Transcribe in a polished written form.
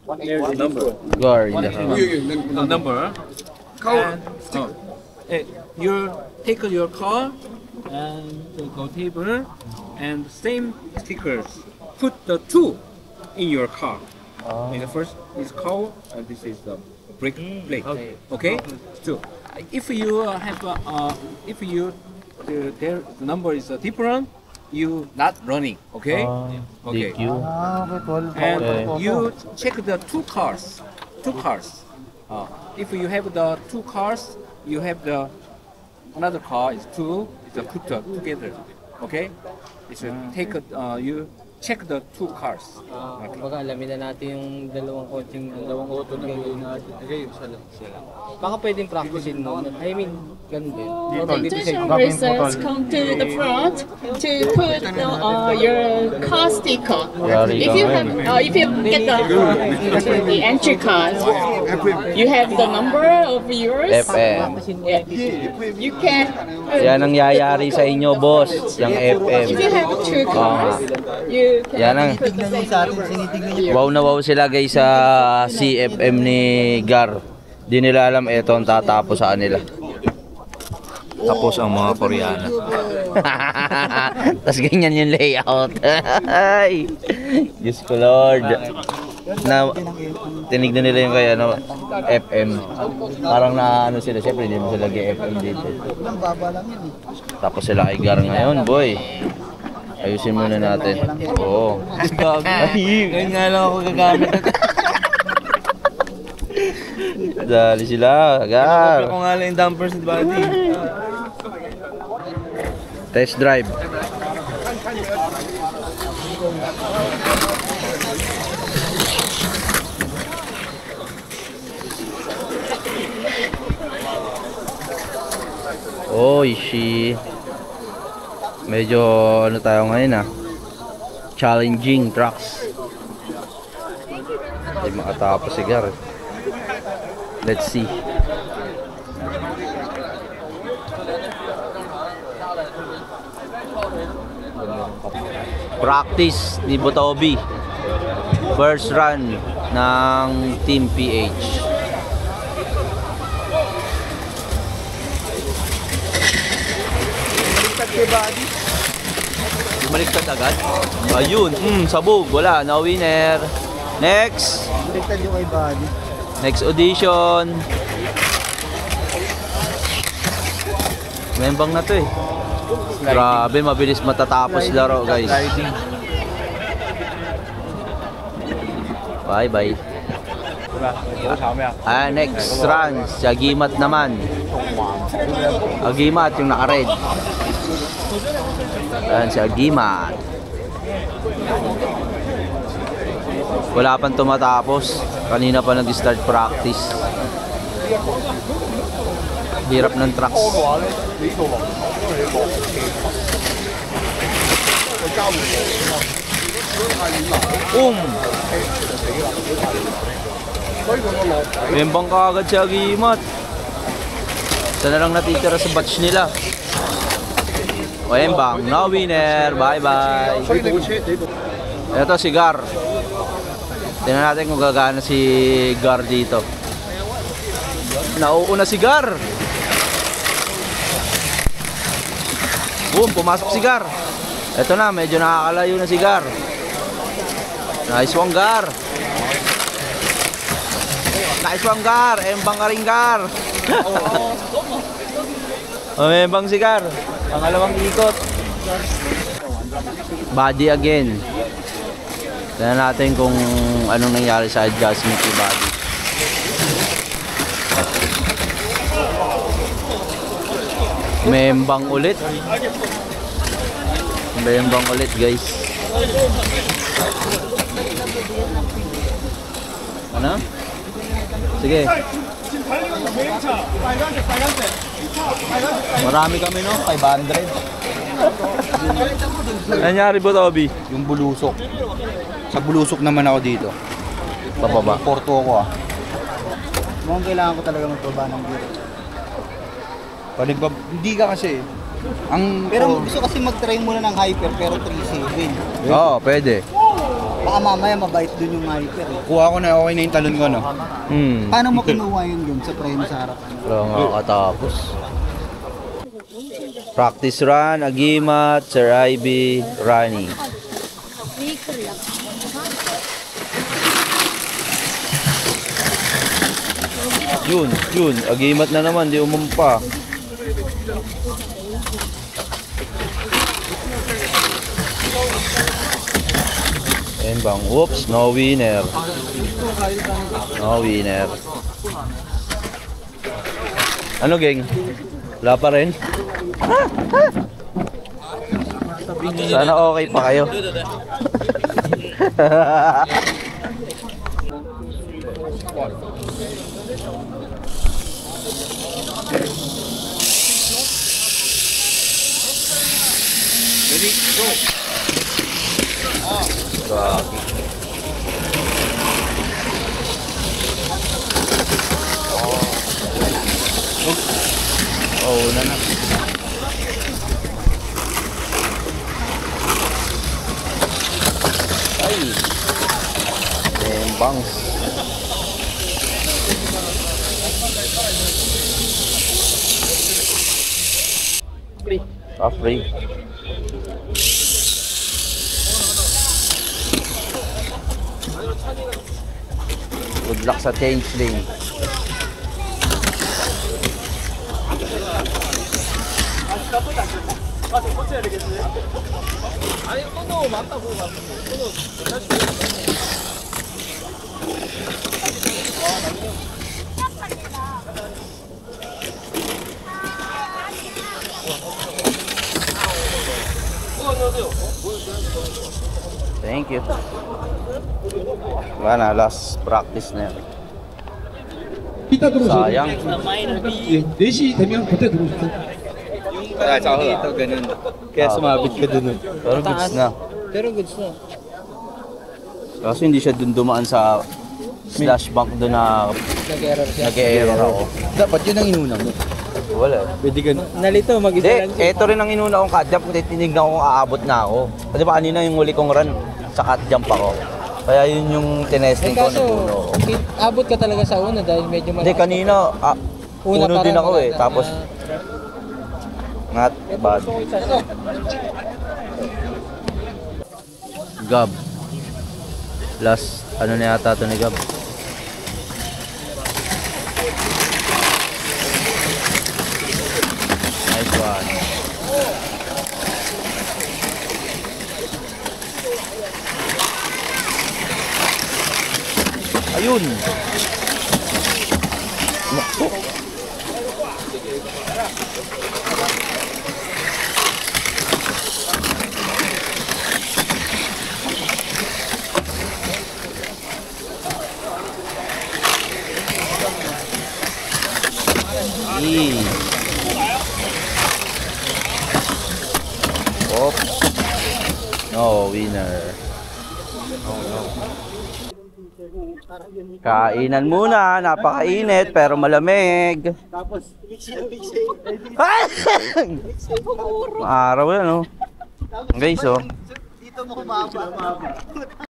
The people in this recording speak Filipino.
There's a number. Gar in the house. The number. And, you take your car and go table and same stickers. Put the two in your car. And the first is car and this is the brake plate. Okay. Two. If you have if you the number is different, you not running. Okay. Okay. DQ. And you check the two cars. If you have the two cars, you have the another car is two. It's a put together. Okay. It's take you check the two cars. Baka alamin na natin yung dalawang auto na gagawin natin. Baka pwedeng practicein mo. I mean, ganun din. Potential racers come to the front to put your car sticker. If you get the entry card, you have the number of yours. FM. Yeah. You can. Yan ang yayari sa inyo, boss. Yung FM. If you have two cars, you can Yan ang put the same. wow na wow sila guys sa CFM ni Gar. Di nila alam ito ang tatapos sa kanila. Tapos ang mga Koreano. Tapos ganyan yung layout. Ay, Diyos ko Lord. Na tinignan nila yung kaya ano, FM. Parang na ano sila, syempre hindi mo sila FM dito. Tapos sila kay Gar ngayon, boy. Ayusin muna natin. Oo. Ngayon nga lang ako gagamit. Dali sila, Gar. Ako nga lang yung dampers at body. Test drive. Oy, medyo ano tayo ngayon challenging trucks. Hindi makatapos si Gar. Let's see. Practice ni Botobi. First run ng Team PH. Bumaliktad agad. Ayun, sabog, wala, na winner. Next. Baliktad yung kay body. Next audition. Membang na to eh. Grabe, mabilis matatapos laro guys. Bye bye. Next run, si Agimat naman. Agimat yung naka-red. Ayan si Agimat. Wala pang tumatapos. Kanina pa nag-start practice. Hirap ng trucks. Membang ka agad si Agimat. Isa na lang natitira sa batch nila. Membang, no winner. Bye bye. Ito si Gar. Tingnan natin kung gagana si Gar dito. Nauuna si Gar. Boom, pumasok si Gar. Ito na, medyo nakakalayo na si Gar. Nice one, Gar. Nice one, Gar. Embang ka rin, Gar. Embang si Gar. Pangalawang ikot. Body again. Tignan natin kung anong nangyari sa adjustment ni body. Membang ulit. Membang ulit guys. Ano? Sige. Marami kami no, 500. Nangyari ba Toby? Yung bulusok. Sa bulusok naman ako dito. Pababa. Porto ako Mukhang kailangan ko talaga magbaba ng gear. Hindi ka kasi. Pero gusto kasi mag-try muna ng hyper pero 3.7. Oo, pwede. Baka mamaya mabait dun yung hyper eh. Kuha ko na, okay na yung talon ko, no? Paano mo kinuha yun dun sa preno sa harapan? Wala nga katapos. Practice run, Agimat, Sir Ivy, Rani. Yun, Agimat na naman, di umumpa. Ayun bang, whoops, no winner. No winner. Ano geng? Wala pa rin? Sana okay pa kayo. Ready, go. Oh, na. Ay. Bangs. Free. Free. Good luck sa changeling. Thank you. Wala na, last practice na yan. sayang. 4시 되면 그때 들어오세요. Kaya tsaka dito, ganun. Kaya sumabit ka dun. Pero goods na. Pero goods na. Kaso hindi siya dun dumaan sa slash bank doon na Nag-error siya. nag-error ako. Dapat yun ang inuna mo. Wala. Pwede ka Nalito, mag-isa lang Hindi, siya. eto rin ang inuna kong cut jump. Tinignan ko kung aabot na ako. Kasi ba kanina yung huli kong run sa cut jump ako. Kaya yun yung tinesting ko Kaso, ng puno. abot ka talaga sa una dahil medyo Hindi, kanina puno parang din ako wala eh. na. Tapos not bad. Gab. Last ano na yata ito ni Gab. Nice one. Ayun. Nakso. Oops. No winner. Kainan muna, napakainit pero malamig. Tapos Maaraw yan, no? Guys, oh. Dito mo kumaba.